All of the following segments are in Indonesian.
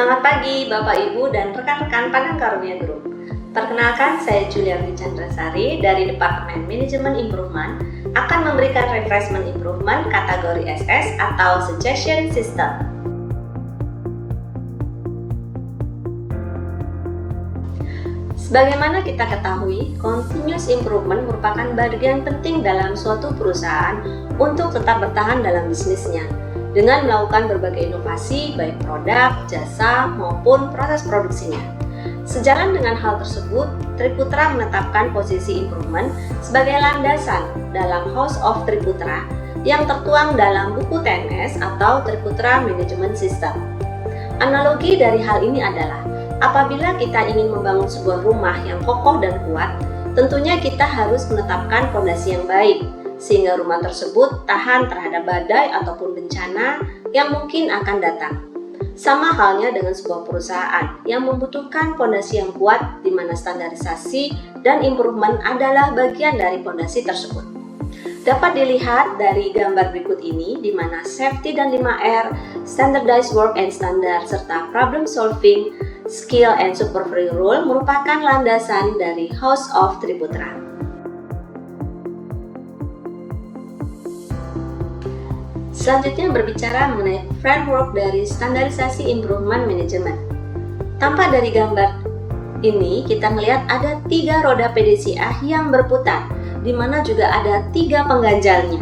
Selamat pagi Bapak Ibu dan rekan-rekan Padang Karunia Group. Perkenalkan, saya Juliarti Chandrasari dari Departemen Manajemen Improvement akan memberikan refreshment improvement kategori SS atau Suggestion System. Sebagaimana kita ketahui, continuous improvement merupakan bagian penting dalam suatu perusahaan untuk tetap bertahan dalam bisnisnya dengan melakukan berbagai inovasi baik produk, jasa, maupun proses produksinya. Sejalan dengan hal tersebut, Triputra menetapkan posisi improvement sebagai landasan dalam House of Triputra yang tertuang dalam buku TMS atau Triputra Management System. Analogi dari hal ini adalah apabila kita ingin membangun sebuah rumah yang kokoh dan kuat, tentunya kita harus menetapkan fondasi yang baik, sehingga rumah tersebut tahan terhadap badai ataupun bencana yang mungkin akan datang. Sama halnya dengan sebuah perusahaan yang membutuhkan fondasi yang kuat, di mana standarisasi dan improvement adalah bagian dari fondasi tersebut. Dapat dilihat dari gambar berikut ini, di mana safety dan 5R, standardized work and standard, serta problem solving, skill and supervisory role merupakan landasan dari House of Triputra. Selanjutnya berbicara mengenai framework dari standarisasi improvement management. Tampak dari gambar ini, kita melihat ada 3 roda PDCA yang berputar, di mana juga ada 3 pengganjalnya.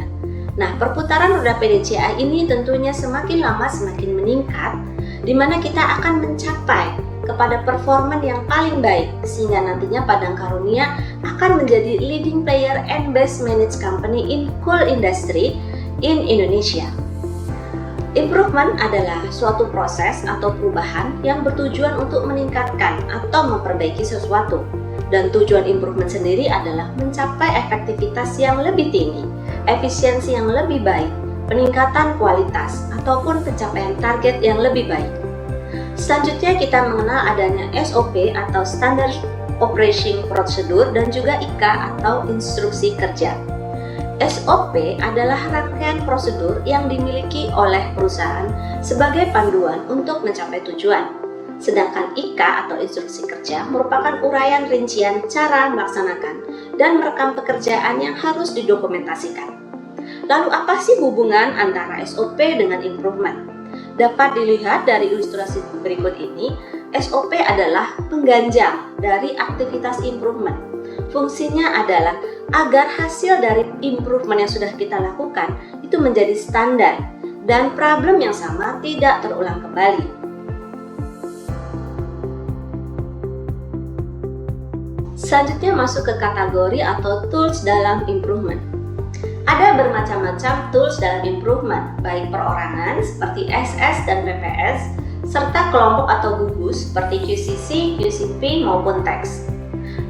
Nah, perputaran roda PDCA ini tentunya semakin lama semakin meningkat, di mana kita akan mencapai kepada performa yang paling baik, sehingga nantinya Padang Karunia akan menjadi leading player and best managed company in coal industry in Indonesia. Improvement adalah suatu proses atau perubahan yang bertujuan untuk meningkatkan atau memperbaiki sesuatu. Dan tujuan improvement sendiri adalah mencapai efektivitas yang lebih tinggi, efisiensi yang lebih baik, peningkatan kualitas, ataupun pencapaian target yang lebih baik. Selanjutnya kita mengenal adanya SOP atau Standard Operating Procedure dan juga IKA atau Instruksi Kerja. SOP adalah rangkaian prosedur yang dimiliki oleh perusahaan sebagai panduan untuk mencapai tujuan. Sedangkan IKA atau Instruksi Kerja merupakan uraian rincian cara melaksanakan dan merekam pekerjaan yang harus didokumentasikan. Lalu apa sih hubungan antara SOP dengan improvement? Dapat dilihat dari ilustrasi berikut ini, SOP adalah pengganjal dari aktivitas improvement. Fungsinya adalah agar hasil dari improvement yang sudah kita lakukan itu menjadi standar dan problem yang sama tidak terulang kembali. Selanjutnya masuk ke kategori atau tools dalam improvement. Ada bermacam-macam tools dalam improvement, baik perorangan seperti SS dan PPS, serta kelompok atau gugus seperti QCC, QCP maupun TEX.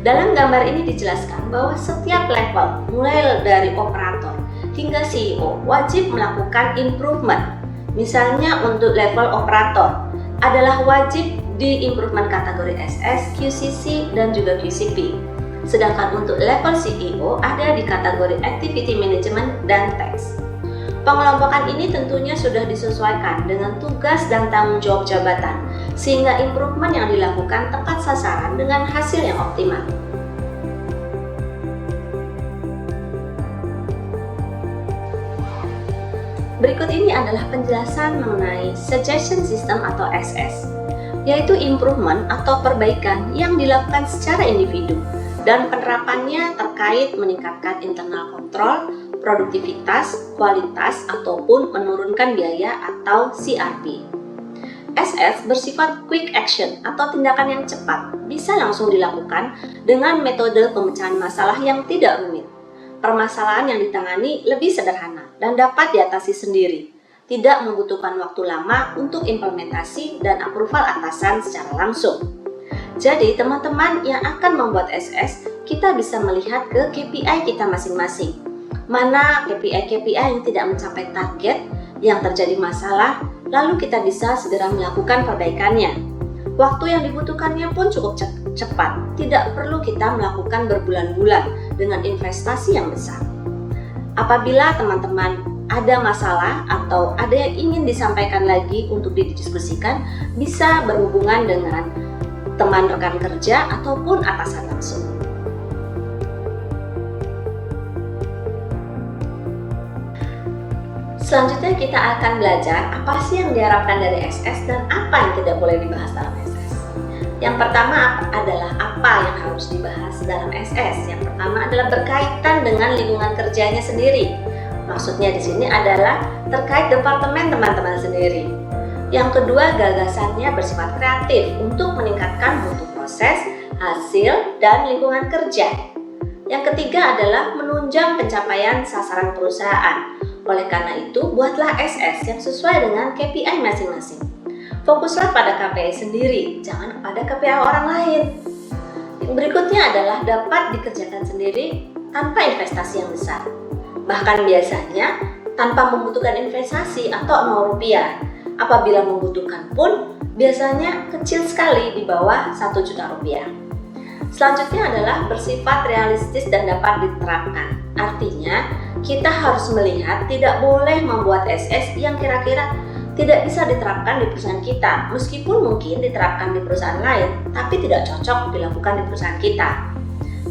Dalam gambar ini dijelaskan bahwa setiap level, mulai dari operator hingga CEO, wajib melakukan improvement. Misalnya untuk level operator adalah wajib di improvement kategori SS, QCC, dan juga QCP. Sedangkan untuk level CEO ada di kategori Activity Management dan TEX. Pengelompokan ini tentunya sudah disesuaikan dengan tugas dan tanggung jawab jabatan, sehingga improvement yang dilakukan tepat sasaran dengan hasil yang optimal. Berikut ini adalah penjelasan mengenai Suggestion System atau SS, yaitu improvement atau perbaikan yang dilakukan secara individu dan penerapannya terkait meningkatkan internal control, produktivitas, kualitas, ataupun menurunkan biaya atau CRP. SS bersifat quick action atau tindakan yang cepat, bisa langsung dilakukan dengan metode pemecahan masalah yang tidak rumit. Permasalahan yang ditangani lebih sederhana dan dapat diatasi sendiri, tidak membutuhkan waktu lama untuk implementasi dan approval atasan secara langsung. Jadi teman-teman yang akan membuat SS, kita bisa melihat ke KPI kita masing-masing. Mana KPI yang tidak mencapai target, yang terjadi masalah, lalu kita bisa segera melakukan perbaikannya. Waktu yang dibutuhkannya pun cukup cepat, tidak perlu kita melakukan berbulan-bulan dengan investasi yang besar. Apabila teman-teman ada masalah atau ada yang ingin disampaikan lagi untuk didiskusikan, bisa berhubungan dengan teman rekan kerja ataupun atasan langsung. Selanjutnya kita akan belajar apa sih yang diharapkan dari SS dan apa yang tidak boleh dibahas dalam SS. Yang pertama adalah apa yang harus dibahas dalam SS. Yang pertama adalah berkaitan dengan lingkungan kerjanya sendiri. Maksudnya di sini adalah terkait departemen teman-teman sendiri. Yang kedua, gagasannya bersifat kreatif untuk meningkatkan mutu proses, hasil, dan lingkungan kerja. Yang ketiga adalah menunjang pencapaian sasaran perusahaan. Oleh karena itu, buatlah SS yang sesuai dengan KPI masing-masing. Fokuslah pada KPI sendiri, jangan kepada KPI orang lain. Yang berikutnya adalah dapat dikerjakan sendiri tanpa investasi yang besar. Bahkan biasanya tanpa membutuhkan investasi atau Rp0. Apabila membutuhkan pun biasanya kecil sekali di bawah Rp1.000.000. Selanjutnya adalah bersifat realistis dan dapat diterapkan. Artinya, kita harus melihat tidak boleh membuat SS yang kira-kira tidak bisa diterapkan di perusahaan kita, meskipun mungkin diterapkan di perusahaan lain, tapi tidak cocok dilakukan di perusahaan kita.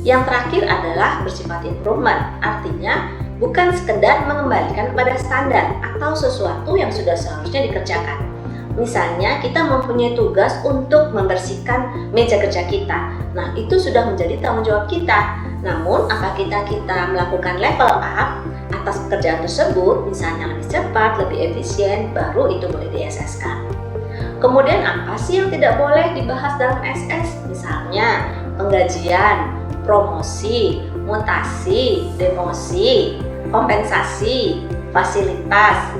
Yang terakhir adalah bersifat improvement, artinya bukan sekedar mengembalikan kepada standar atau sesuatu yang sudah seharusnya dikerjakan. Misalnya kita mempunyai tugas untuk membersihkan meja kerja kita. Nah, itu sudah menjadi tanggung jawab kita. Namun, apakah kita melakukan level up atas pekerjaan tersebut, misalnya lebih cepat, lebih efisien, baru itu boleh di-SS-kan. Kemudian apa sih yang tidak boleh dibahas dalam SS? Misalnya penggajian, promosi, mutasi, demosi, kompensasi, fasilitas,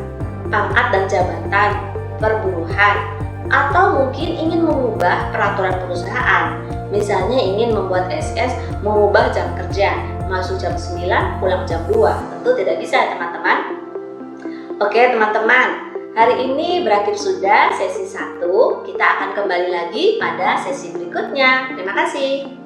pangkat dan jabatan, perburuhan, atau mungkin ingin mengubah peraturan perusahaan. Misalnya ingin membuat SS mengubah jam kerja, masuk jam 9, pulang jam 2. Tentu tidak bisa ya teman-teman. Oke teman-teman, hari ini berakhir sudah sesi 1. Kita akan kembali lagi pada sesi berikutnya. Terima kasih.